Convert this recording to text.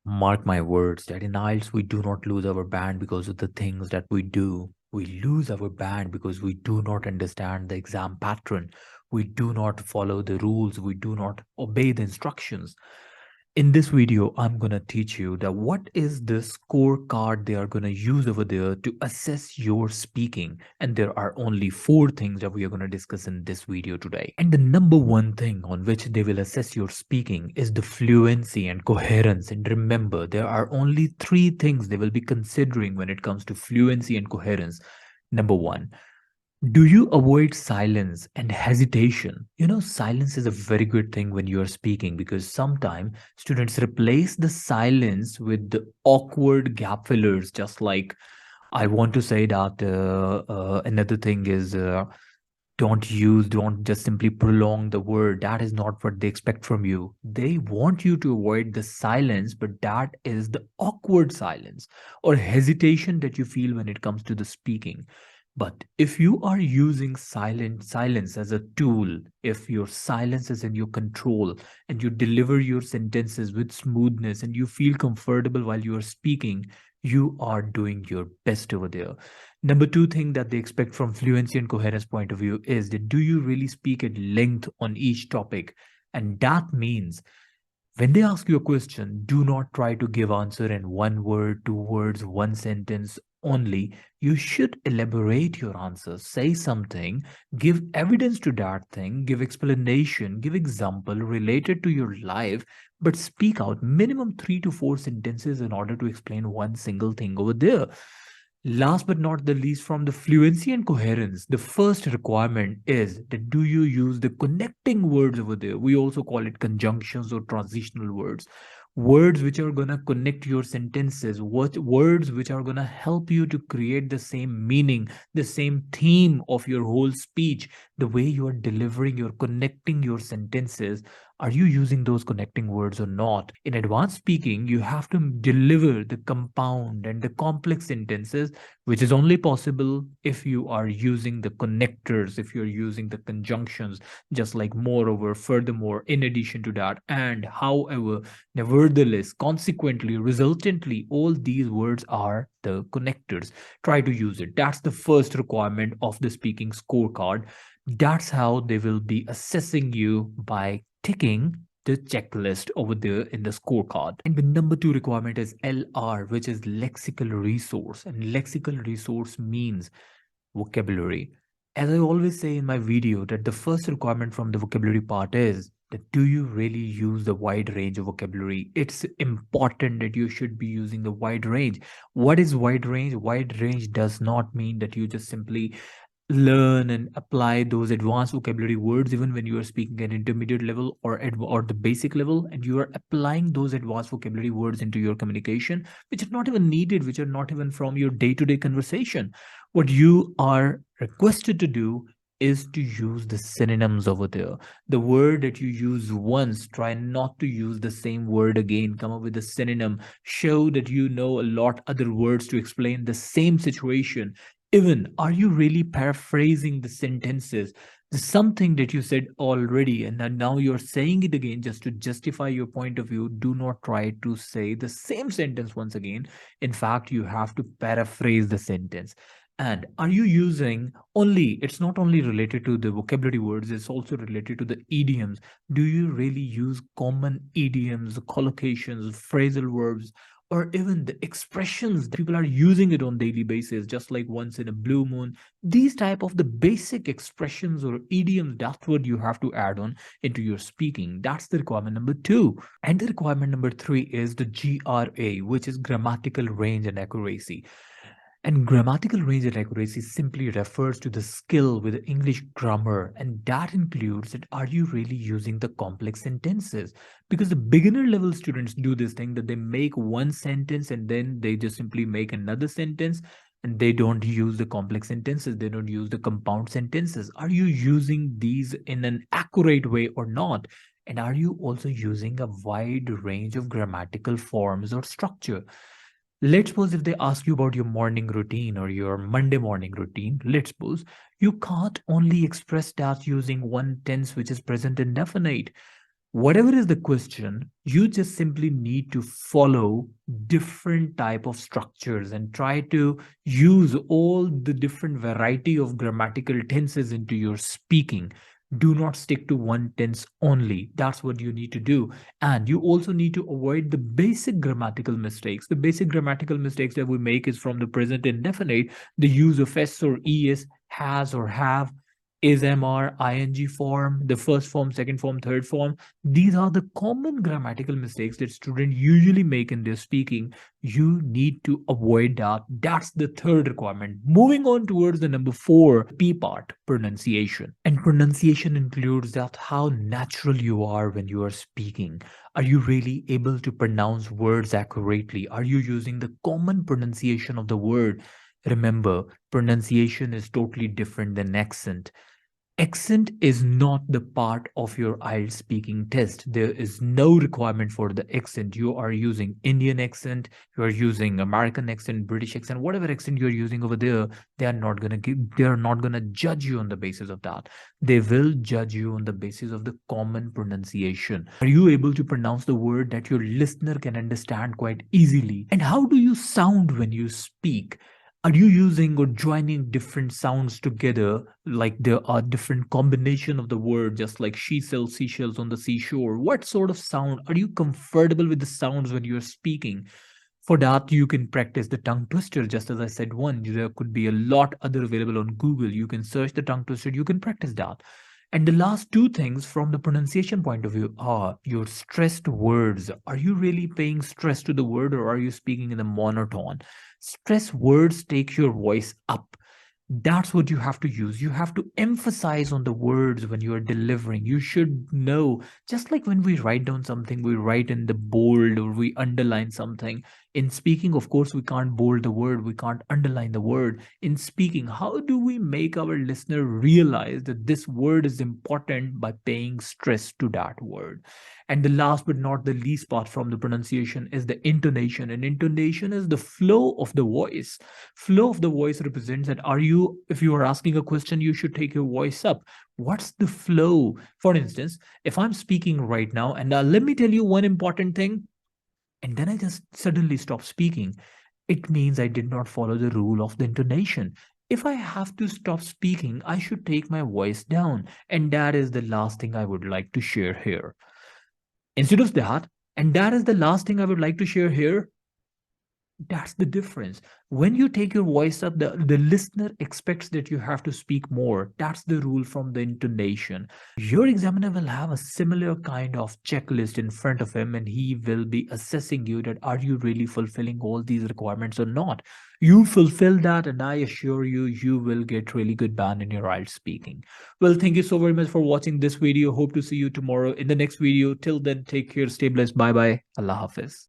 Mark my words that in IELTS we do not lose our band because of the things that we do. We lose our band because we do not understand the exam pattern. We do not follow the rules. We do not obey the instructions. In this video, I'm going to teach you that what is the scorecard they are going to use over there to assess your speaking. And there are only 4 things that we are going to discuss in this video today. And the number one thing on which they will assess your speaking is the fluency and coherence. And remember, there are only 3 things they will be considering when it comes to fluency and coherence. Number one, do you avoid silence and hesitation? Silence is a very good thing when you are speaking because sometimes students replace the silence with the awkward gap fillers, just like I want to say that another thing is don't just simply prolong the word. That is not what they expect from you. They want you to avoid the silence, but that is the awkward silence or hesitation that you feel when it comes to the speaking. But if you are using silence as a tool, if your silence is in your control and you deliver your sentences with smoothness and you feel comfortable while you are speaking, you are doing your best over there. Number 2 thing that they expect from fluency and coherence point of view is that do you really speak at length on each topic? And that means when they ask you a question, do not try to give answer in 1 word, 2 words, 1 sentence only. You should elaborate your answer. Say something, give evidence to that thing, give explanation, give example related to your life, but speak out minimum 3 to 4 sentences in order to explain one single thing over there. Last but not the least, from the fluency and coherence, the first requirement is that do you use the connecting words over there? We also call it conjunctions or transitional words. Words which are going to connect your sentences, words which are going to help you to create the same meaning, the same theme of your whole speech, the way you are delivering, you're connecting your sentences. Are you using those connecting words or not? In advanced speaking, you have to deliver the compound and the complex sentences, which is only possible if you are using the connectors, if you're using the conjunctions, just like moreover, furthermore, in addition to that, and however, nevertheless, consequently, resultantly, all these words are the connectors. Try to use it. That's the first requirement of the speaking scorecard. That's how they will be assessing you by ticking the checklist over there in the scorecard. And the number 2 requirement is LR, which is lexical resource. And lexical resource means vocabulary. As I always say in my video, that the first requirement from the vocabulary part is that do you really use the wide range of vocabulary? It's important that you should be using the wide range. What is wide range? Wide range does not mean that you just simply learn and apply those advanced vocabulary words even when you are speaking at intermediate level or the basic level, and you are applying those advanced vocabulary words into your communication, which are not even needed, which are not even from your day-to-day conversation. What you are requested to do is to use the synonyms over there. The word that you use once, try not to use the same word again. Come up with a synonym. Show that you know a lot other words to explain the same situation. Even, are you really paraphrasing the sentences? Something that you said already, and then now you're saying it again just to justify your point of view. Do not try to say the same sentence once again. In fact, you have to paraphrase the sentence. And are you using only, it's not only related to the vocabulary words, it's also related to the idioms. Do you really use common idioms, collocations, phrasal verbs, or even the expressions that people are using it on daily basis, just like once in a blue moon? These type of the basic expressions or idioms, that's what you have to add on into your speaking. That's the requirement number 2. And the requirement number 3 is the GRA, which is grammatical range and accuracy. And grammatical range and accuracy simply refers to the skill with English grammar, and that includes that are you really using the complex sentences? Because the beginner level students do this thing that they make one sentence and then they just simply make another sentence, and they don't use the complex sentences, they don't use the compound sentences. Are you using these in an accurate way or not? And are you also using a wide range of grammatical forms or structure? Let's suppose if they ask you about your morning routine or your Monday morning routine, let's suppose you can't only express that using one tense which is present indefinite. whatever is the question, you just simply need to follow different type of structures and try to use all the different variety of grammatical tenses into your speaking. Do not stick to one tense only. That's what you need to do. And you also need to avoid the basic grammatical mistakes. The basic grammatical mistakes that we make is from the present indefinite, the use of s or es, has or have, is, mr, ing form, the first form, second form, third form. These are the common grammatical mistakes that students usually make in their speaking. You need to avoid that. That's the third requirement. Moving on towards the number four, P part, pronunciation. And pronunciation includes that how natural you are when you are speaking. Are you really able to pronounce words accurately? Are you using the common pronunciation of the word? Remember, pronunciation is totally different than accent. Accent is not the part of your IELTS speaking test. There is no requirement for the accent. You are using Indian accent, you are using American accent, British accent, whatever accent you're using over there, they are not gonna judge you on the basis of that. They will judge you on the basis of the common pronunciation. Are you able to pronounce the word that your listener can understand quite easily? And how do you sound when you speak? Are you using or joining different sounds together, like there are different combination of the word, just like she sells seashells on the seashore? What sort of sound are you comfortable with the sounds when you're speaking? For that, you can practice the tongue twister. Just as I said, one, there could be a lot other available on Google. You can search the tongue twister, you can practice that. And the last two things from the pronunciation point of view are your stressed words. Are you really paying stress to the word, or are you speaking in a monotone? Stress words take your voice up. That's what you have to use. You have to emphasize on the words when you are delivering. You should know, just like when we write down something, we write in the bold or we underline something. In speaking, of course, we can't bold the word, we can't underline the word. In speaking, how do we make our listener realize that this word is important by paying stress to that word? And the last but not the least part from the pronunciation is the intonation. And intonation is the flow of the voice. Flow of the voice represents that, are you, if you are asking a question, you should take your voice up. What's the flow? For instance, if I'm speaking right now, and let me tell you one important thing, and then I just suddenly stop speaking, it means I did not follow the rule of the intonation. If I have to stop speaking, I should take my voice down. And that is the last thing I would like to share here. Instead of that, and that is the last thing I would like to share here, that's the difference. When you take your voice up, the listener expects that you have to speak more. That's the rule from the intonation. Your examiner will have a similar kind of checklist in front of him, and he will be assessing you that are you really fulfilling all these requirements or not. You fulfill that, and I assure you, you will get really good band in your IELTS speaking. Well, thank you so very much for watching this video. Hope to see you tomorrow in the next video. Till then, take care, stay blessed. Bye bye. Allah Hafiz.